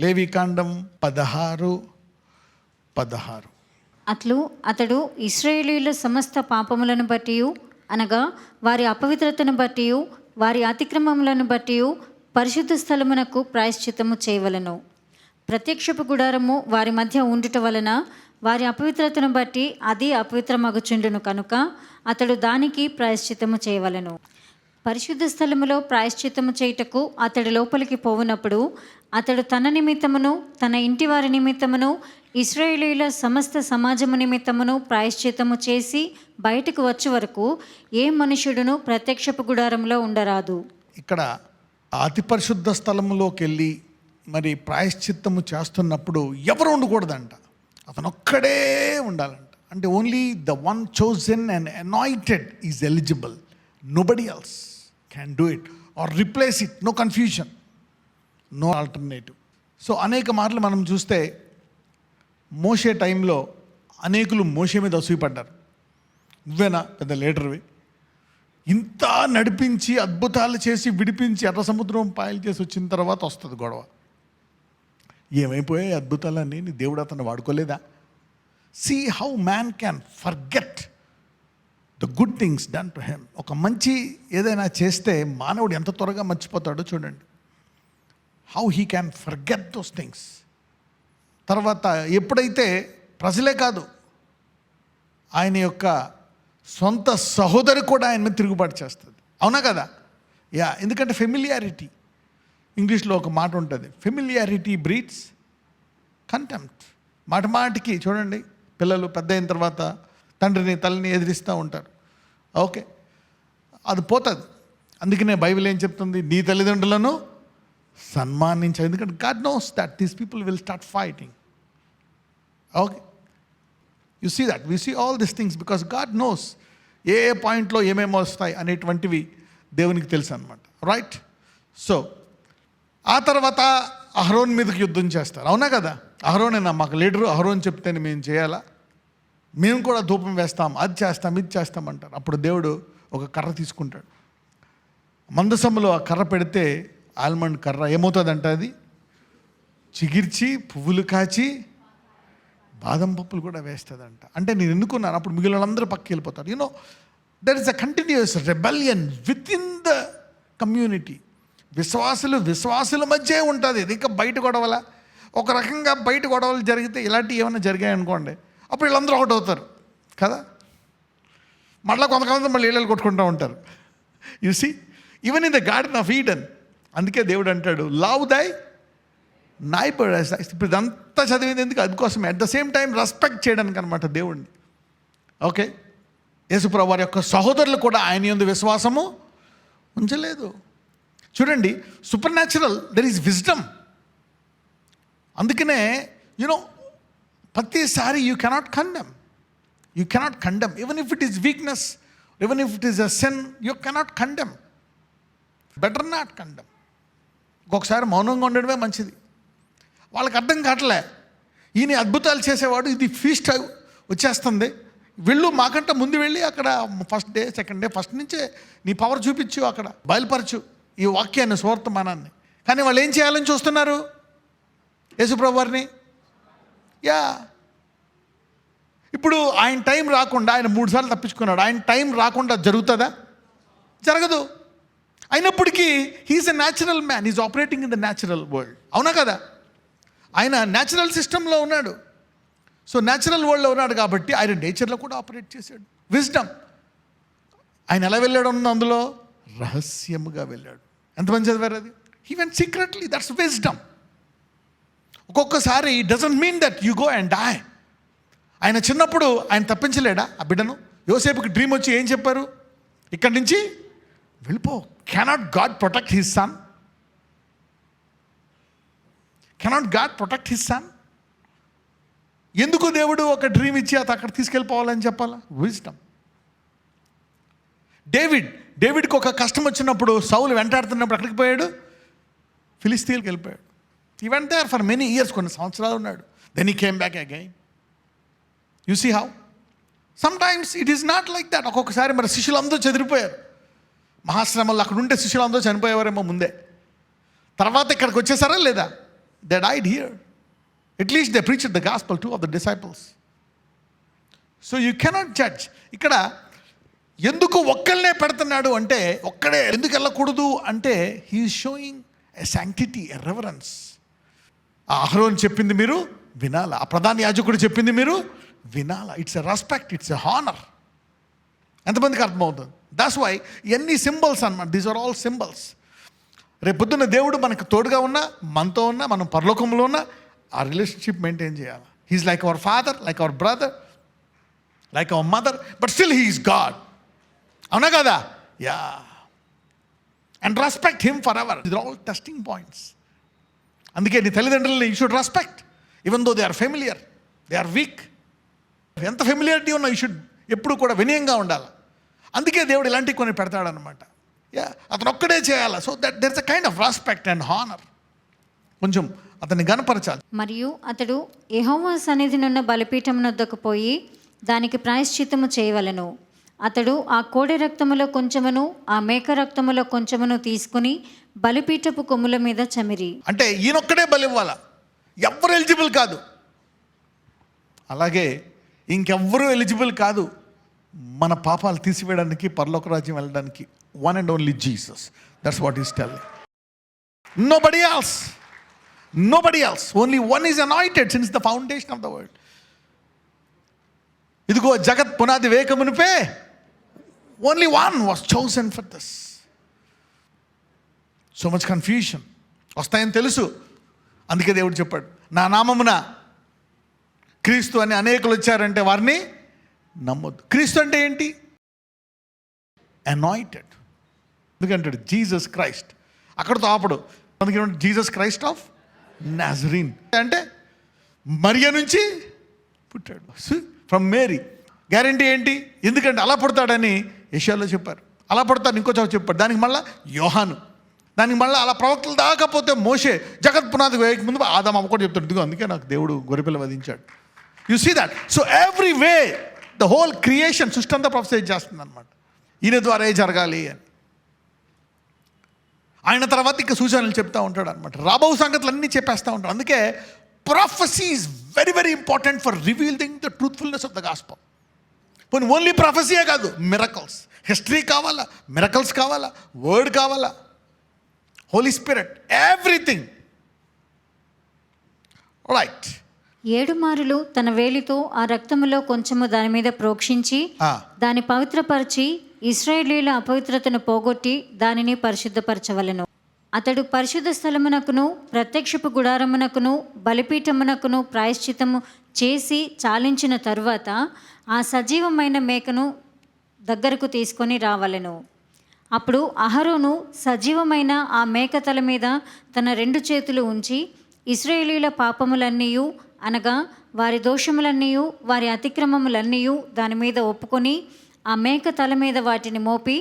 లేవికాండం 16:16. అతడు ఇశ్రాయేలీయుల సమస్త పాపములను బట్టి, అనగా వారి అపవిత్రతను బట్టి, వారి అతిక్రమములను బట్టి పరిశుద్ధ స్థలమునకు ప్రాయశ్చిత్తము చేయవలెను. ప్రత్యక్షపు గుడారము వారి మధ్య ఉండుట వలన వారి అపవిత్రతను బట్టి అది అపవిత్రమగుచుండును కనుక అతడు దానికి ప్రాయశ్చిత్తము చేయవలెను. పరిశుద్ధ స్థలములో ప్రాయశ్చిత్తము చేయుటకు అతడు లోపలికి పోవునప్పుడు అతడు తన నిమిత్తమును తన ఇంటి వారి నిమిత్తమును ఇశ్రాయేలీయుల సమస్త సమాజము నిమిత్తమును ప్రాయశ్చిత్తము చేసి బయటకు వచ్చే వరకు ఏ మనుషుడును ప్రత్యక్షపు గుడారంలో ఉండరాదు. ఇక్కడ అతి పరిశుద్ధ స్థలములోకి వెళ్ళి మరి ప్రాయశ్చిత్తము చేస్తున్నప్పుడు ఎవరు ఉండకూడదంట, అతను ఒక్కడే ఉండాలంట. అంటే only the one chosen and anointed is eligible, nobody else can do it or replace it. No confusion, no alternative. So అనేక మార్లు మనం చూస్తే మోషే టైంలో అనేకులు మోషే మీద అసూయపడ్డారు. నువ్వేనా పెద్ద లీడర్వి, ఇంత నడిపించి అద్భుతాలు చేసి విడిపించి ఎర్ర సముద్రం పాయలు చేసి వచ్చిన తర్వాత వస్తుంది గొడవ. ఏమైపోయాయి అద్భుతాలన్నీ, నీ దేవుడు అతను వాడుకోలేదా? See how man can forget the good things done to him. ఒక మంచి ఏదైనా చేస్తే మానవుడు ఎంత త్వరగా మర్చిపోతాడో చూడండి. How he can forget those things. తర్వాత ఎప్పుడైతే ప్రజలే కాదు, ఆయన యొక్క సొంత సహోదరి కూడా ఆయన మీద తిరుగుబాటు చేస్తుంది. అవునా కదా? యా, ఎందుకంటే ఫెమిలియారిటీ, ఇంగ్లీష్లో ఒక మాట ఉంటుంది, ఫెమిలియారిటీ బ్రీడ్స్ కంటెంప్ట్. మాటికి చూడండి, పిల్లలు పెద్ద అయిన తర్వాత తండ్రిని తల్లిని ఎదిరిస్తూ ఉంటారు. ఓకే, అది పోతుంది. అందుకనే బైబిల్ ఏం చెప్తుంది? నీ తల్లిదండ్రులను సన్మానించు. ఎందుకంటే God knows that these people will start fighting. Okay, you see that, we see all this things because God knows ఏ పాయింట్లో ఏమేమి వస్తాయి అనేటువంటివి దేవునికి తెలుసు అనమాట. రైట్? సో ఆ తర్వాత అహరోన్ మీదకి యుద్ధం చేస్తారు. అవునా కదా? అహరోనేనా మాకు లీడరు, అహరోన్ చెప్తేనే మేము చేయాలా, మేము కూడా ధూపం వేస్తాం, అది చేస్తాం, ఇది చేస్తాం అంటారు. అప్పుడు దేవుడు ఒక కర్ర తీసుకుంటాడు. మందసములో ఆ కర్ర పెడితే ఆల్మండ్ కర్ర ఏమవుతుందంట, అది చిగిర్చి పువ్వులు కాచి బాదం పప్పులు కూడా వేస్తుందంట. అంటే నేను ఎన్నుకున్నాను. అప్పుడు మిగిలిన వాళ్ళందరూ పక్కకి వెళ్ళిపోతారు. You know, there is a continuous rebellion within the community. విశ్వాసుల మధ్య ఉంటుంది ఇది. ఇంకా బయట గొడవల, ఒక రకంగా బయట గొడవలు జరిగితే ఇలాంటివి ఏమైనా జరిగాయి అనుకోండి, అప్పుడు వీళ్ళందరూ ఒకటి అవుతారు కదా. మళ్ళీ కొంతమంది మళ్ళీ ఇళ్ళలు కొట్టుకుంటూ ఉంటారు. You see, even in the garden of Eden. అందుకే దేవుడు అంటాడు, లవ్ దై నైబర్ యాజ్ థైసెల్ఫ్. ఇప్పుడు ఇదంతా చదివింది ఎందుకు? అందుకోసమే. At the same time respect చేయడానికి అనమాట దేవుడిని. ఓకే, యేసుప్రభువు వారి యొక్క సహోదరులు కూడా ఆయన యందు విశ్వాసము ఉంచలేదు. చూడండి, super natural, there is wisdom. అందుకనే యూనో ప్రతిసారి you cannot condemn even if it is weakness, even if it is a sin, you cannot condemn. Better not condemn. ఒక్కొక్కసారి మౌనంగా ఉండడమే మంచిది. వాళ్ళకి అర్థం కావట్లే, ఈయన అద్భుతాలు చేసేవాడు, ఇది ఫీస్ట్ వచ్చేస్తుంది, వెళ్ళు మాకంటే ముందు వెళ్ళి అక్కడ first day second day first నుంచే నీ పవర్ చూపించు, అక్కడ బయలుపరచు ఈ వాక్యాన్ని, సువర్తమానాన్ని. కానీ వాళ్ళు ఏం చేయాలని చూస్తున్నారు? యేసుప్రభు వారిని. యా, ఇప్పుడు ఆయన టైం రాకుండా, ఆయన 3 సార్లు తప్పించుకున్నాడు, ఆయన టైం రాకుండా జరుగుతుందా? జరగదు. అయినప్పటికీ he's a natural man, is operating in the natural world. అవునా కదా? ఆయన న్యాచురల్ సిస్టంలో ఉన్నాడు. సో న్యాచురల్ వరల్డ్లో ఉన్నాడు కాబట్టి ఆయన నేచర్లో కూడా ఆపరేట్ చేశాడు. విజ్డమ్. ఆయన ఎలా వెళ్ళాడు అన్న అందులో రహస్యముగా వెళ్ళాడు. ఎంతమంది చదివారు అది? He went secretly, that's wisdom. ఒక్కొక్కసారి doesn't mean that you go and die. ఆయన చిన్నప్పుడు ఆయన తప్పించలేడా ఆ బిడ్డను? యోసేపుకి డ్రీమ్ వచ్చి ఏం చెప్పారు? ఇక్కడి నుంచి వెళ్ళిపో. Cannot God protect his son? Cannot God protect his son? ఎందుకు దేవుడు ఒక డ్రీమ్ ఇచ్చి అతను అక్కడ తీసుకెళ్ళిపోవాలని చెప్పాలా? విజ్డమ్. డేవిడ్కి ఒక కష్టం వచ్చినప్పుడు, సౌలు వెంటాడుతున్నప్పుడు ఎక్కడికి పోయాడు? ఫిలిస్తీన్కి వెళ్ళిపోయాడు. He went there for many years, కొన్ని సంవత్సరాలు ఉన్నాడు. Then he came back again. You see how? Sometimes it is not like that. ఒక్కొక్కసారి మరి శిష్యులందరూ చెదిరిపోయారు. మహాశ్రమంలో అక్కడ ఉంటే శిష్యులందరూ చనిపోయేవారేమో ముందే. తర్వాత ఇక్కడికి వచ్చేసారా లేదా? They died here. At least they preached the gospel to of the disciples. So you cannot judge. ఇక్కడ ఎందుకు ఒక్కళ్ళనే పెడుతున్నాడు అంటే, ఒక్కడే ఎందుకు వెళ్ళకూడదు అంటే, he's showing a sanctity, a reverence. ఆ అహరోను చెప్పింది మీరు వినాలా, ఆ ప్రధాన యాజకుడు చెప్పింది మీరు వినాలా. It's a respect, it's a honour. ఎంతమందికి అర్థమవుతుంది? దట్స్ వై ఎన్ని సింబల్స్ అన్నమాట. These are all symbols. రేపు పొద్దున్న దేవుడు మనకు తోడుగా ఉన్నా, మనతో ఉన్నా, మనం పరలోకంలో ఉన్నా, ఆ రిలేషన్షిప్ మెయింటైన్ చేయాలి. He's like our father, like our brother, like our mother, but still he's God. అవునా కదా? Yeah. And respect him forever. These are all testing points. అందుకే నీ తల్లిదండ్రులని you should respect, even though they are familiar, they are weak. ఎంత familiarity ఉన్నా you should ఎప్పుడు కూడా వినయంగా ఉండాలి. అందుకే దేవుడు ఇలాంటివి కొన్ని పెడతాడనమాట. యా, అతను ఒక్కడే చేయాలి. So that there is a kind of respect and honour. కొంచెం అతన్ని గనపరచాలి. మరియు అతడు యెహోవా సన్నిధినున్న బలిపీఠం వద్దకు పోయి దానికి ప్రాయశ్చిత్తము చేయవలెను. అతడు ఆ కోడె రక్తములో కొంచెమును ఆ మేక రక్తములో కొంచెమును తీసుకుని బలిపీఠపు కొమ్ముల మీద చమిరి. అంటే ఈయనొక్కడే బలి ఇవ్వాలా, ఎవ్వరు ఎలిజిబుల్ కాదు. అలాగే ఇంకెవ్వరూ ఎలిజిబుల్ కాదు మన పాపాలు తీసివేయడానికి, పరలోక రాజ్యం వెళ్ళడానికి. One and only Jesus. That's what is telling. Nobody else, nobody else. Only one is anointed since the foundation of the world. ఇదిగో జగత్ పునాది వేకమునిపే only one was chosen for this. So much confusion వస్తాయని తెలుసు. అందుకే దేవుడు చెప్పాడు, నా నామమున క్రీస్తు అని అనేకులు వచ్చారంటే వారిని నమ్మొద్దు. క్రీస్తు అంటే ఏంటి? అనాయింటెడ్. ఎందుకంటాడు జీసస్ క్రైస్ట్. అక్కడతో ఆపడు. అందుకే జీసస్ క్రైస్ట్ ఆఫ్ నాజరీన్ అంటే మరియ నుంచి పుట్టాడు, ఫ్రమ్ మేరీ. గ్యారంటీ ఏంటి? ఎందుకంటే అలా పుడతాడని యెషయాలో చెప్పారు. అలా పుడతాడు ఇంకో చోట చెప్పాడు. దానికి మళ్ళీ యోహాను, దానికి మళ్ళీ అలా ప్రవక్తలు దాకపోతే మోషే, జగత్ పునాది వేయక ముందు ఆదాము అమ్మ కూడా చెప్తాడు, ఇదిగో అందుకే నాకు దేవుడు గొర్రెపిల్ల వధించాడు. You see that. So every way the whole creation, సృష్టి అంతా ప్రొఫెసైజ్ చేస్తుంది అనమాట. ఈయన ద్వారా జరగాలి అని. ఆయన తర్వాత ఇంకా సూచనలు చెప్తూ ఉంటాడు అనమాట. రాబో సంగతులు అన్నీ చెప్పేస్తూ ఉంటాడు. అందుకే prophecy is very very important for revealing the truthfulness of the gospel. పోనీ ఓన్లీ ప్రొఫెసీయే కాదు, మిరకల్స్, హిస్టరీ కావాలా, మిరకల్స్ కావాలా, వర్డ్ కావాలా, హోలీ స్పిరిట్, ఎవ్రీథింగ్. రైట్. 7 మారులు తన వేలితో ఆ రక్తములో కొంచెము దాని మీద ప్రోక్షించి దాన్ని పవిత్రపరిచి ఇశ్రాయేలీయుల అపవిత్రతను పోగొట్టి దానిని పరిశుద్ధపరచవలెను. అతడు పరిశుద్ధ స్థలమునకును ప్రత్యక్షపు గుడారమునకును బలిపీఠమునకును ప్రాయశ్చిత్తము చేసి చాలించిన తరువాత ఆ సజీవమైన మేకను దగ్గరకు తీసుకొని రావలెను. అప్పుడు అహరోను సజీవమైన ఆ మేక తల మీద తన 2 చేతులు ఉంచి ఇశ్రాయేలీయుల పాపములన్నీయు, అనగా వారి దోషములన్నీయు వారి అతిక్రమములన్నీయు దాని మీద ఒప్పుకొని ఆ మేక తల మీద వాటిని మోపి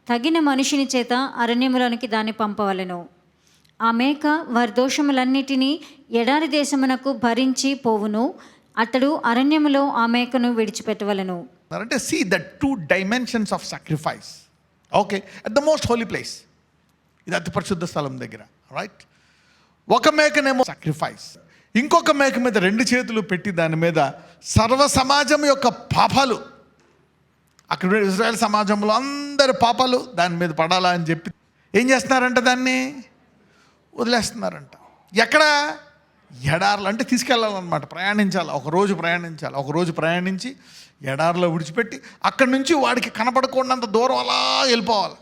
తగిన మనిషిని చేత అరణ్యములోనికి దాన్ని పంపవలెను. ఆ మేక వారి దోషములన్నిటినీ ఎడారి దేశమునకు భరించి పోవును. అతడు అరణ్యములో ఆ మేకను విడిచిపెట్టవలెను. అంటే see the 2 dimensions of sacrifice. Okay, at the most holy place, ఇది అతి పరిశుద్ధ స్థలం దగ్గర, రైట్. ఒక మేకనేమో సాక్రిఫైస్, ఇంకొక మేక మీద 2 చేతులు పెట్టి దాని మీద సర్వ సమాజం యొక్క పాపాలు, అక్కడ ఇజ్రాయెల్ సమాజంలో అందరి పాపాలు దాని మీద పడాలా అని చెప్పి ఏం చేస్తున్నారంట? దాన్ని వదిలేస్తున్నారంట. ఎక్కడ? ఎడార్లు. అంటే తీసుకెళ్ళాలన్నమాట, ప్రయాణించాలి, ఒక రోజు ప్రయాణించి ఎడారిలో విడిచిపెట్టి అక్కడి నుంచి వాడికి కనపడకుండాంత దూరం అలా వెళ్ళిపోవాలి.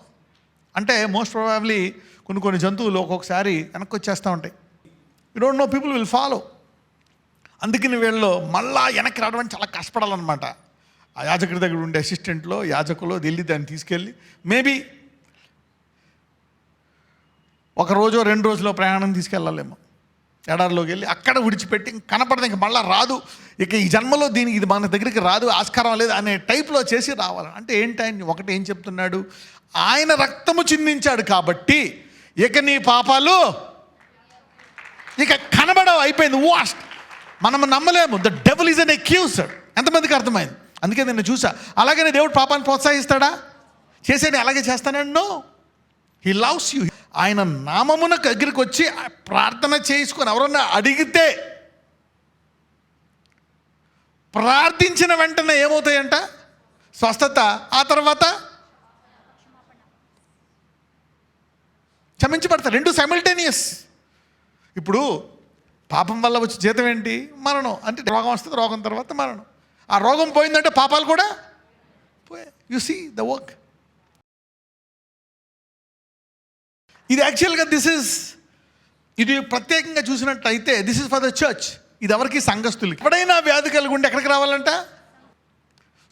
అంటే మోస్ట్ ప్రాబబ్లీ కొన్ని జంతువులు ఒక్కొక్కసారి వెనక్కి వచ్చేస్తూ ఉంటాయి. You don't know, people will follow. అందుకని వీళ్ళు మళ్ళా వెనక్కి రావడం చాలా కష్టపడాలన్నమాట. ఆ యాజకుడి దగ్గర ఉండే అసిస్టెంట్లో యాజకులో వెళ్ళి దాన్ని తీసుకెళ్ళి మేబీ ఒక రోజో 2 రోజులో ప్రయాణం తీసుకెళ్ళాలేమో. ఎడారిలోకి వెళ్ళి అక్కడ విడిచిపెట్టి కనపడదు, ఇంక మళ్ళీ రాదు, ఇక ఈ జన్మలో దీనికి ఇది మన దగ్గరికి రాదు, ఆస్కారం లేదు అనే టైప్లో చేసి రావాలి. అంటే ఏంటి? ఒకటి ఏం చెప్తున్నాడు? ఆయన రక్తము చిందించాడు కాబట్టి ఇక నీ పాపాలు ఇక కనబడవు, అయిపోయింది, వాస్ట్. మనం నమ్మలేము. The devil is an accuser. ఎంతమందికి అర్థమైంది? అందుకే నేను చూసా. అలాగనే దేవుడు పాపాన్ని ప్రోత్సహిస్తాడా? చేసేది అలాగే చేస్తానండి? నో. He loves you. ఆయన నామమున దగ్గరికి వచ్చి ప్రార్థన చేసుకొని ఎవరన్నా అడిగితే ప్రార్థించిన వెంటనే ఏమవుతాయంట? స్వస్థత, ఆ తర్వాత క్షమించబడతారు. రెండు సైమల్టేనియస్. ఇప్పుడు పాపం వల్ల వచ్చే జీతం ఏంటి? మరణం. అంటే రోగం వస్తుంది, రోగం తర్వాత మరణం. ఆ రోగం పోయిందంటే పాపాలు కూడా పోయాయి. You see the work. ఇది యాక్చువల్గా ఇది ప్రత్యేకంగా చూసినట్లయితే this is for the church. ఇది ఎవరికి? సంఘస్థులకి. ఎప్పుడైనా వ్యాధి కలిగి ఉంటే ఎక్కడికి రావాలంట?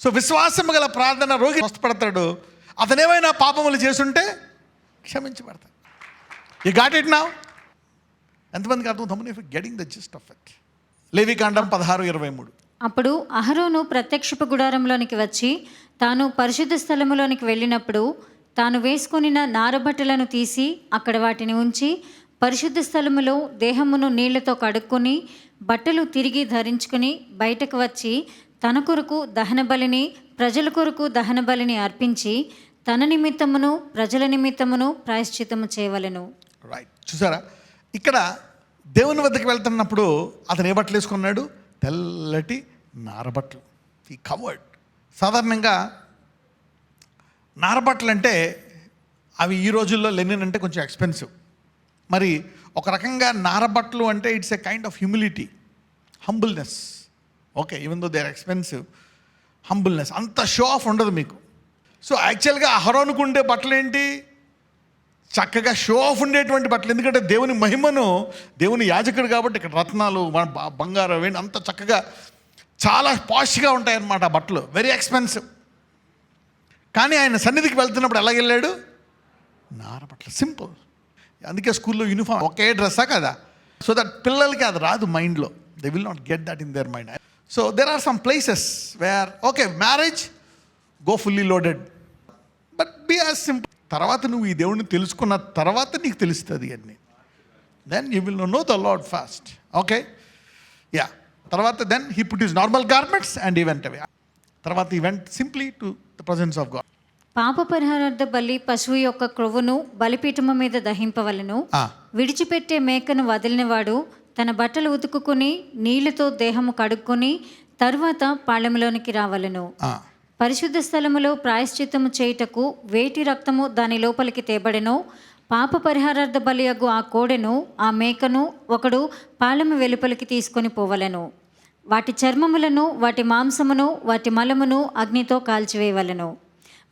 సో విశ్వాసం గల ప్రార్థన రోగి స్వస్థపడతాడు. అతనేమైనా పాపములు చేసుంటే క్షమించబడతాడు. You got it now? ఎంతమందికి అర్థమవుతుంది? Getting the gist of it. లేవికాండం 16:23. అప్పుడు అహరోను ప్రత్యక్షపు గుడారంలోనికి వచ్చి తాను పరిశుద్ధ స్థలములోనికి వెళ్ళినప్పుడు తాను వేసుకొనిన నారబట్టలను తీసి అక్కడ వాటిని ఉంచి పరిశుద్ధ స్థలములో దేహమును నీళ్లతో కడుక్కొని బట్టలు తిరిగి ధరించుకుని బయటకు వచ్చి తన కొరకు దహన బలిని ప్రజల కొరకు దహన బలిని అర్పించి తన నిమిత్తమును ప్రజల నిమిత్తమును ప్రాయశ్చిత్తము చేయవలెను. రైట్, చూసారా? ఇక్కడ దేవుని వద్దకు వెళ్తున్నప్పుడు అతను ఏ బట్టలు వేసుకున్నాడు? తెల్లటి నారబట్టలు. ఈ కవర్డ్. సాధారణంగా నారబట్టలు అంటే అవి ఈ రోజుల్లో లెనిన్ అంటే కొంచెం ఎక్స్పెన్సివ్. మరి ఒక రకంగా నారబట్టలు అంటే it's a kind of humility, humbleness. Okay, even though they are expensive, humbleness. అంత షో ఆఫ్ ఉండదు మీకు. సో యాక్చువల్గా అహరోనుకు ఉండే బట్టలు ఏంటి? చక్కగా షో ఆఫ్ ఉండేటువంటి బట్టలు. ఎందుకంటే దేవుని మహిమను, దేవుని యాజకుడు కాబట్టి ఇక్కడ రత్నాలు, బంగారం, వేణి అంత చక్కగా చాలా పాష్గా ఉంటాయన్నమాట ఆ బట్టలు. Very expensive. కానీ ఆయన సన్నిధికి వెళ్తున్నప్పుడు ఎలాగెళ్ళాడు? నారబట్టలు, సింపుల్. అందుకే స్కూల్లో యూనిఫామ్ ఒకే డ్రెస్సా కదా? సో దట్ పిల్లలకి అది రాదు మైండ్లో. They will not get that in their mind. So there are some places where okay marriage go fully loaded, but be as simple. తర్వాత నువ్వు ఈ దేవుడిని తెలుసుకున్న తర్వాత నీకు తెలుస్తుంది అన్నీ. Then you will know the Lord fast. Okay, yeah. తర్వాత then he put his normal garments and he went away. తర్వాత he went simply to the presence of God. పాప పరిహారార్థ బలి పశువు యొక్క క్రొవ్వును బలిపీఠము మీద దహింపవలను. విడిచిపెట్టే మేకను వదిలినవాడు తన బట్టలు ఉతుకుని నీళ్లతో దేహము కడుక్కొని తరువాత పాళెములోనికి రావలను. పరిశుద్ధ స్థలములో ప్రాయశ్చిత్తము చేయుటకు వేటి రక్తము దాని లోపలికి తేబడెను. పాప పరిహారార్థ బలియగు ఆ కోడెను ఆ మేకను ఒకడు పాళెము వెలుపలికి తీసుకొని పోవలను. వాటి చర్మములను వాటి మాంసమును వాటి మలమును అగ్నితో కాల్చివేయవలను.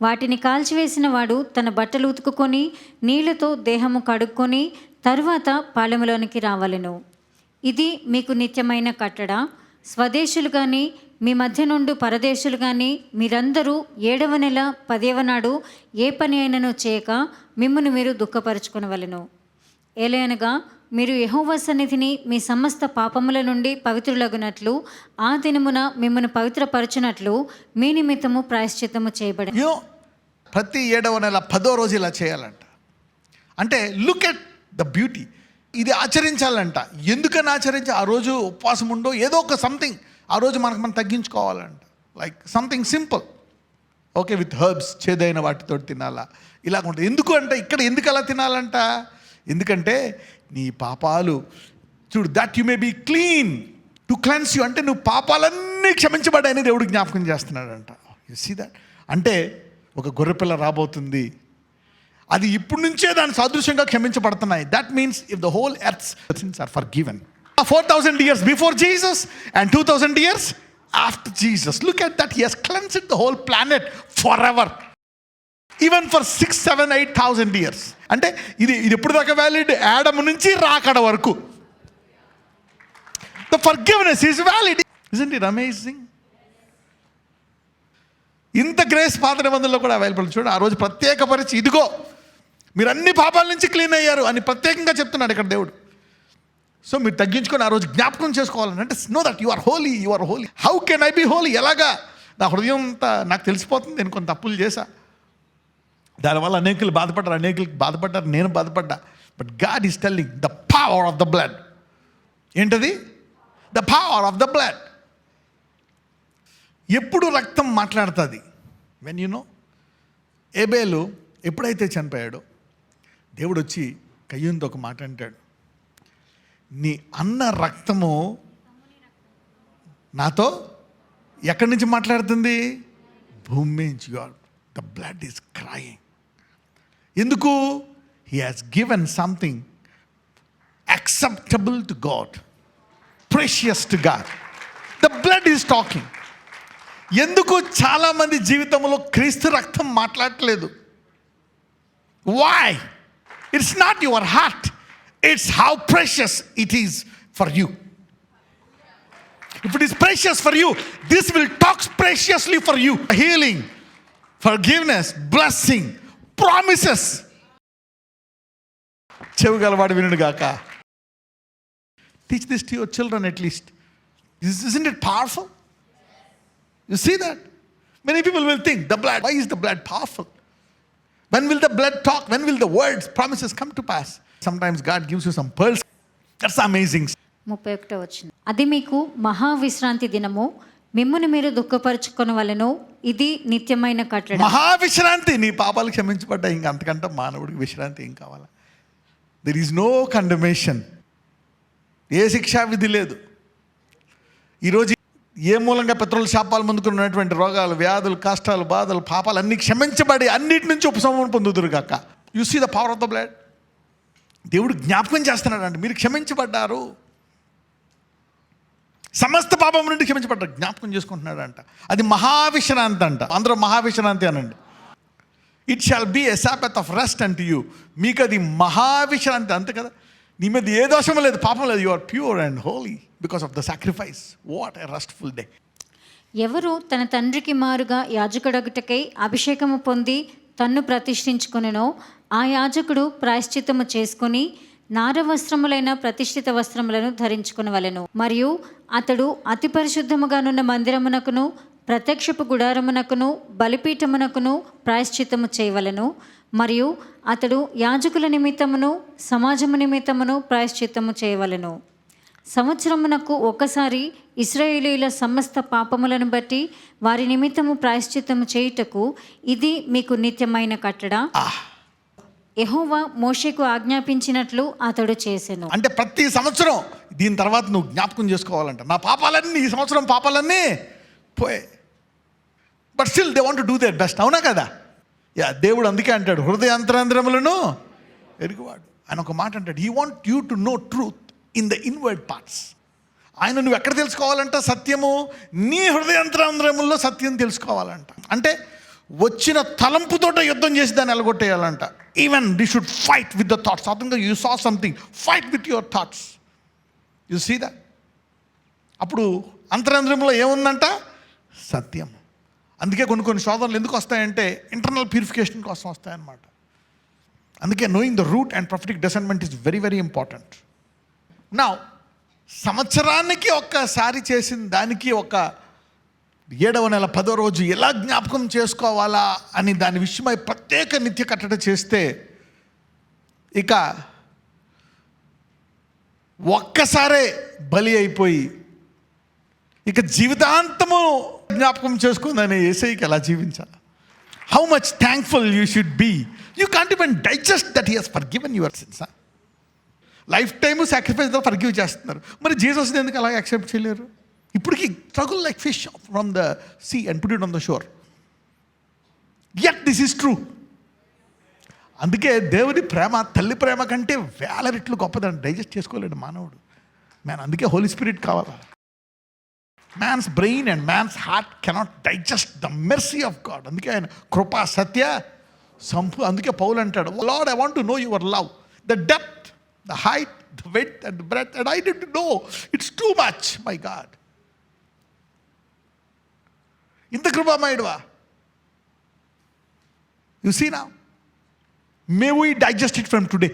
వాటిని కాల్చివేసిన వాడు తన బట్టలు ఉతుకుకొని నీళ్లతో దేహము కడుక్కొని తరువాత పాళెములోనికి రావలను. ఇది మీకు నిత్యమైన కట్టడ. స్వదేశులు కానీ మీ మధ్య నుండి పరదేశులు కానీ మీరందరూ 7వ నెల 10వ నాడు ఏ పని అయినను చేయక మిమ్మును మీరు దుఃఖపరుచుకొనవలెను. ఏలయనగా మీరు యెహోవా సన్నిధిని మీ సమస్త పాపముల నుండి పవిత్రులగునట్లు ఆ దినమున మిమ్మల్ని పవిత్రపరచునట్లు మీ నిమిత్తము ప్రాయశ్చిత్తము చేయబడి. ప్రతి 7వ నెల 10వ రోజు ఇలా చేయాలంట. అంటే లుక్ ఎట్ ద బ్యూటీ. ఇది ఆచరించాలంట. ఎందుకని ఆచరించి? ఆ రోజు ఉపవాసం ఉండో ఏదో ఒక సంథింగ్ ఆ రోజు మనం తగ్గించుకోవాలంట. Like something simple. Okay, with herbs, చేదైన వాటితో తినాలా, ఇలా ఉంటుంది. ఎందుకు అంటే ఇక్కడ ఎందుకు అలా తినాలంట? ఎందుకంటే నీ పాపాలు చూడు, that you may be clean to cleanse you. అంటే నువ్వు పాపాలన్నీ క్షమించబడాయని దేవుడు జ్ఞాపకం చేస్తున్నాడంట. You see that. అంటే ఒక గొర్రెపిల్ల రాబోతుంది, అది ఇప్పుడు నుంచే దాని సాదృశ్యంగా క్షమించబడుతున్నాయి. That means if the whole earth's sins are forgiven. 4,000 years before Jesus and 2,000 years after Jesus. Look at that. He has cleansed the whole planet forever. Even for 6, 7, 8,000 years. అంటే ఇది ఎప్పుడు దాకా వ్యాలిడ్? ఆడమ్ నుంచి రాకడ వరకు. The forgiveness is valid. Isn't it amazing? ఇంత grace పాత నిబంధనలో కూడా అవైలబుల్. చూడండి, ఆ రోజు ప్రత్యేకపరిచి ఇదిగో మీరు అన్ని పాపాల నుంచి క్లీన్ అయ్యారు అని ప్రత్యేకంగా చెప్తున్నాడు ఇక్కడ దేవుడు. సో మీరు తగ్గించుకొని ఆ రోజు జ్ఞాపకం చేసుకోవాలని. అంటే know that you are holy, you are holy. How can I be holy? ఎలాగా? నా హృదయం అంతా నాకు తెలిసిపోతుంది నేను కొన్ని తప్పులు చేశా, దానివల్ల అనేకులు బాధపడ్డారు, నేను బాధపడ్డా. But God is telling the power of the blood. ఏంటది? The power of the blood. ఎప్పుడు రక్తం మాట్లాడుతుంది? వెన్ యు నో ఏబేలు ఎప్పుడైతే చనిపోయాడో దేవుడు వచ్చి కయ్యూనితో ఒక మాట అంటాడు, నీ అన్న రక్తము నాతో ఎక్కడి నుంచి మాట్లాడుతుంది? భూమి నుంచి. God, the blood is crying. ఎందుకు? He has given something acceptable to God, precious to God. The blood is talking. ఎందుకు చాలామంది జీవితంలో క్రీస్తు రక్తం మాట్లాడట్లేదు? Why? It's not your heart, it's how precious it is for you. If it is precious for you, this will talk preciously for you. Healing, forgiveness, blessing, promises. చెవిగలవాడు వినుడు గాక. Teach this to your children at least. Isn't it powerful? You see that? Many people will think, the blood, why is the blood powerful? When will the blood talk? When will the words, promises come to pass? Sometimes God gives you some pearls. That's amazing. 31వ వచనం. అది మీకు మహావిశ్రాంతి దినము, మిమ్మును మీరు దుఃఖపరచుకొన వలెను, ఇది నిత్యమైన కట్టడ. మహావిశ్రాంతి. నీ పాపాలు క్షమించబడ్డాయి, ఇంకా అంతకంటే మానవుడికి విశ్రాంతి ఏం కావాలా? There is no condemnation. ఏ శిక్షా విధి లేదు. ఈరోజు ఏ మూలంగా పితరుల శాపాలు ముందుకున్నటువంటి రోగాలు, వ్యాధులు, కష్టాలు, బాధలు, పాపాలు అన్నీ క్షమించబడి అన్నిటి నుంచి ఉపశమనం పొందుదురు గాక. You see the power of the blood. దేవుడు జ్ఞాపకం చేస్తున్నాడు అంటే మీరు క్షమించబడ్డారు, సమస్త పాపం నుండి క్షమించబడ్డారు, జ్ఞాపకం చేసుకుంటున్నాడు అంట. అది మహావిశ్రాంతి అంట. అందరూ మహావిశ్రాంతి అనండి. It shall be a sabbath of rest unto you. మీకు అది మహావిశ్రాంతి, అంతే కదా. నీ మీద ఏ దోషము లేదు, పాపం లేదు. You are pure and holy because of the sacrifice. What a restful day. ఎవరు తన తండ్రికి మారుగా యాజకుడగుటకై అభిషేకము పొంది తన్ను ప్రతిష్ఠించుకొనెనో ఆ యాజకుడు ప్రాయశ్చిత్తము చేసుకొని నారవస్త్రములైన ప్రతిష్ఠిత వస్త్రములను ధరించుకొనవలెను. మరియు అతడు అతి పరిశుద్ధముగానున్న మందిరమునకును ప్రత్యక్షపు గుడారమునకును బలిపీఠమునకును ప్రాయశ్చిత్తము చేయవలెను. మరియు అతడు యాజకుల నిమిత్తమును సమాజము నిమిత్తమును ప్రాయశ్చిత్తము చేయవలెను. సంవత్సరమునకు ఒకసారి ఇశ్రాయేలీయుల సమస్త పాపములను బట్టి వారి నిమిత్తము ప్రాయశ్చిత్తము చేయుటకు ఇది మీకు నిత్యమైన కట్టడ. యెహోవా మోషేకు ఆజ్ఞాపించినట్లు అతడు చేసెను. అంటే ప్రతి సంవత్సరం దీని తర్వాత నువ్వు జ్ఞాపకం చేసుకోవాలంట, నా పాపాలన్నీ, ఈ సంవత్సరం పాపాలన్నీ పోయే. But still they want to do their best. అవునా కదా? యా, దేవుడు అందుకే అంటాడు హృదయాంతరంధ్రములను ఎరుగువాడు. ఆయన ఒక మాట అంటాడు, he want you to know truth in the inward parts. ఆయన నువ్వు ఎక్కడ తెలుసుకోవాలంట సత్యము? నీ హృదయాంతరంధ్రముల్లో సత్యం తెలుసుకోవాలంట. అంటే వచ్చిన తలంపుతోట యుద్ధం చేసి దాన్ని ఎలగొట్టేయాలంట. Even they should fight with the thoughts. అతను you saw something, fight with your thoughts. You see that. అప్పుడు అంతరంధ్రంలో ఏముందంట? సత్యం. అందుకే కొన్ని శోధనలు ఎందుకు వస్తాయంటే ఇంటర్నల్ ప్యూరిఫికేషన్ కోసం వస్తాయన్నమాట. అందుకే knowing the route and prophetic discernment is very very important. నా సంవత్సరానికి ఒక్కసారి చేసిన దానికి ఒక 7వ నెల 10వ రోజు ఎలా జ్ఞాపకం చేసుకోవాలా అని దాని విషయమై ప్రత్యేక నిత్య కట్టడ చేస్తే ఇక ఒక్కసారే బలి అయిపోయి ఇక జీవితాంతము జ్ఞాపకం చేసుకుందని యేసయ్యకి ఎలా జీవించాలి? How much thankful you should be. You can't even digest that he has forgiven your sins. Life time సాక్రిఫైస్తో ఫర్గివ్ చేస్తున్నారు, మరి జీసస్ని ఎందుకు అలా యాక్సెప్ట్ చేయలేరు? ఇప్పటికీ struggle like fish from the sea and put it on the shore. Yet this is true. అందుకే దేవుని ప్రేమ, తల్లి ప్రేమ కంటే వేల రెట్లు గొప్పదని డైజెస్ట్ చేసుకోలేడు మానవుడు. అందుకే హోలీ స్పిరిట్ కావాలి. Man's brain and man's heart cannot digest the mercy of God. అందుకే ఆయన కృపా సత్య సంపు. అందుకే పౌలు అంటాడు, Lord I want to know your love, the depth, the height, the width and breadth, and I did know it's too much my God. ఇంత కృపామయుడువా? You see now, may we digest it from today.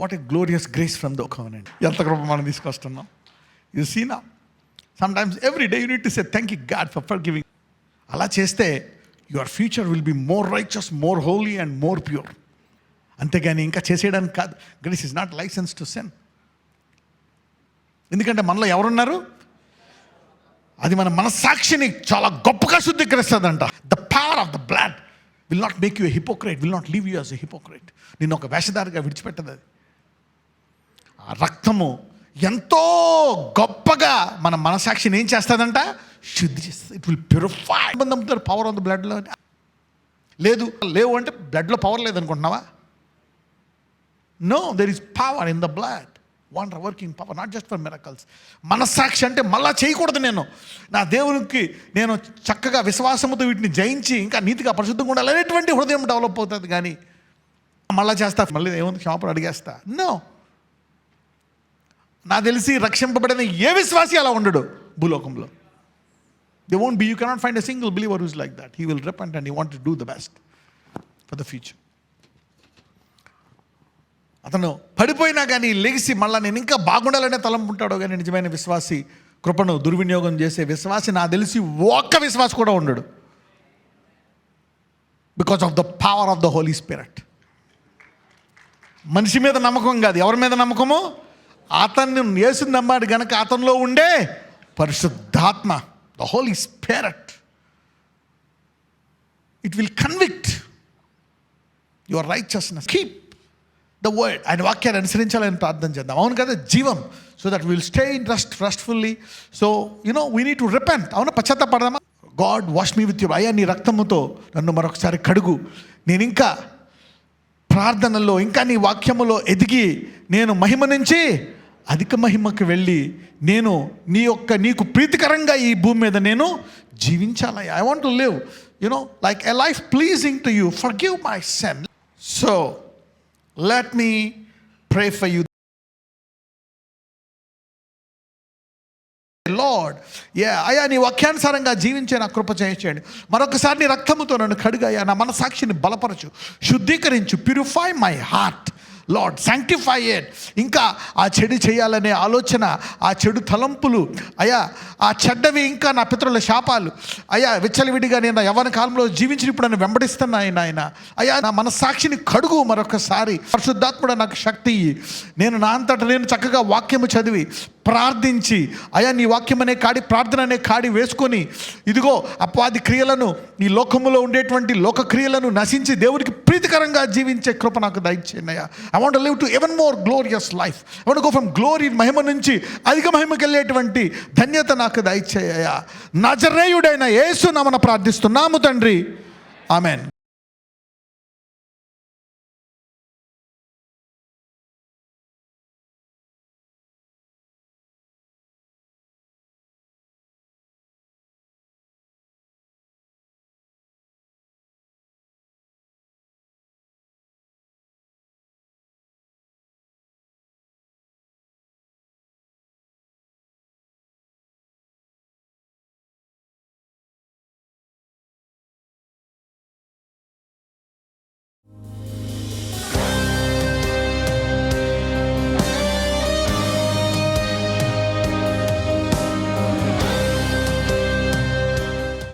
What a glorious grace from the covenant. ఎంత కృప మనం తీసుకొస్తున్నాం. You see now, some times every day you need to say thank you God for forgiving. అలా చేస్తే your future will be more righteous, more holy and more pure. అంతేగాని ఇంకా చేసేయడానికి కాదు. Grace is not licence to sin. ఎందుకంటే మనలో ఎవరున్నారు? అది మన మనస్సాక్షిని చాలా గొప్పగా శుద్ధీకరిస్తుందంట. The power of the blood will not make you a hypocrite, will not leave you as a hypocrite. నిన్ను ఒక వేషధారిగా విడిచిపెట్టదు అది. ఆ రక్తము ఎంతో గొప్పగా మన మనసాక్షిని ఏం చేస్తుందంట, శుద్ధి చేస్తుంది. It will purify. నమ్ముతారు పవర్ ఆన్ ద బ్లడ్లో. లేవు అంటే బ్లడ్లో పవర్ లేదనుకుంటున్నావా? No, there is power in the blood. Wonder working power, not just for miracles. మనస్సాక్షి అంటే మళ్ళా చేయకూడదు. నా దేవునికి నేను చక్కగా విశ్వాసముతో వీటిని జయించి ఇంకా నీతిగా పరిశుద్ధంగా ఉండాలి అనేటువంటి హృదయం డెవలప్ అవుతుంది. కానీ మళ్ళా చేస్తా, మళ్ళీ ఏముంది క్షమాపణ అడిగేస్తా. నో, నాకు తెలిసి రక్షింపబడిన ఏ విశ్వాసి అలా ఉండడు భూలోకంలో. They won't be. You cannot find a single believer who's like that. He will repent and he want to do the best for the future. అతను పడిపోయినా కానీ లెగిసి మళ్ళీ నేను ఇంకా బాగుండాలనే తలంపుంటాడో కానీ నిజమైన విశ్వాసి, కృపను దుర్వినియోగం చేసే విశ్వాసి నాకు తెలిసి ఒక్క విశ్వాసి కూడా ఉండడు. Because of the power of the Holi Spirit. మనిషి మీద నమ్మకం కాదు, ఎవరి మీద నమ్మకము? అతన్ని యేసుని నమ్మాడు గనక అతనిలో ఉండే పరిశుద్ధాత్మ, the Holi spirit, it will convict your righteousness. Keep the word. ఆయన వాక్యాన్ని అనుసరించాలని ప్రార్థన చేద్దాం. అవును కదా, జీవం. So that will stay in restfully. So we need to repent. అవునా, పశ్చాత్తాపడదామా? God wash me with your, అయ్యా నీ రక్తముతో నన్ను మరొకసారి కడుగు. నేను ఇంకా ప్రార్థనలో, ఇంకా నీ వాక్యములో ఎదిగి నేను మహిమ నుంచి అధిక మహిమకు వెళ్ళి నేను నీకు ప్రీతికరంగా ఈ భూమి మీద నేను జీవించాలి. I want to live like a life pleasing to you. Forgive my sin. So let me pray for you. Lord, అయ్యా నీ వాక్యానుసారంగా జీవించే నా కృప చేయండి. మరొకసారి నీ రక్తముతో నన్ను కడుగయ్యా, నా మనసాక్షిని బలపరచు, శుద్ధీకరించు. Purify my heart lord, sanctify it. ఇంకా ఆ చెడు చేయాలనే ఆలోచన, ఆ చెడు తలంపులు, అయ్యా ఆ చెడ్డవి, ఇంకా నా పితరుల శాపాలు, అయ్యా విచ్చలవిడిగా నేను యవ్వన కాలంలో జీవించిన ఇప్పుడు నన్ను వెంబడిస్తున్నాయి నాయన. అయ్యా నా మనస్సాక్షిని కడుగు మరొకసారి. పరిశుద్ధాత్ముడ నాకు శక్తి ఇయ్యి. నేను నా అంతటా నేను చక్కగా వాక్యము చదివి ప్రార్థించి, అయ్యా నీ వాక్యం అనే కాడి, ప్రార్థన అనే కాడి వేసుకొని, ఇదిగో అపవాది క్రియలను, ఈ లోకములో ఉండేటువంటి లోక క్రియలను నశించి దేవుడికి ప్రీతికరంగా జీవించే కృప నాకు దయచేయండి అయ్యా. I want to live to even more glorious life. I want to go from glory, మహిమ నుంచి అధిక మహిమకి వెళ్ళేటువంటి ధన్యత నాకు దయచేయ్యా. నజరేయుడైన యేసు నామమున ప్రార్థిస్తున్నాము తండ్రి. ఆమెన్.